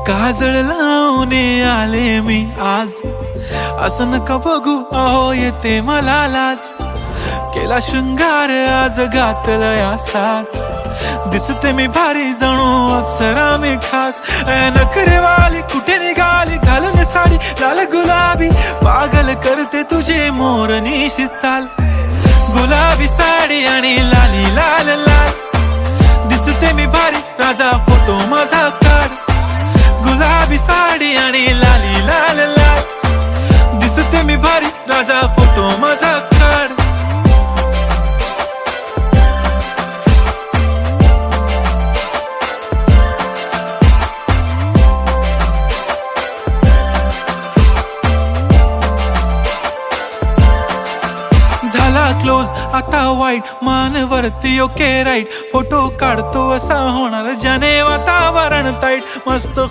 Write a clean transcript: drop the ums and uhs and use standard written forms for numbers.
काजळ लावून आले मी आज, असं नका बघू अहो येते मला लाज. केला शृंगार आज घातलाय असाच, दिसते मी भारी जणू अप्सरा मी खास. नखरेवाली कुठे निघाली घालून साडी लाल गुलाबी, पागल करते तुझे मोरनीशी चाल. गुलाबी साडी आणि लाली लाल लाल, दिसते मी भारी राजा फोटो माझा काढ. गुलाबी साडी आणि लाली लाल लाल, दिसते मी भारी राजा फोटो माझा काढ. झाला क्लोज आता वाईट, मान वरती ओके राईट. फोटो काढतो असा होणार ज्याने वातावरण ताईट. मस्त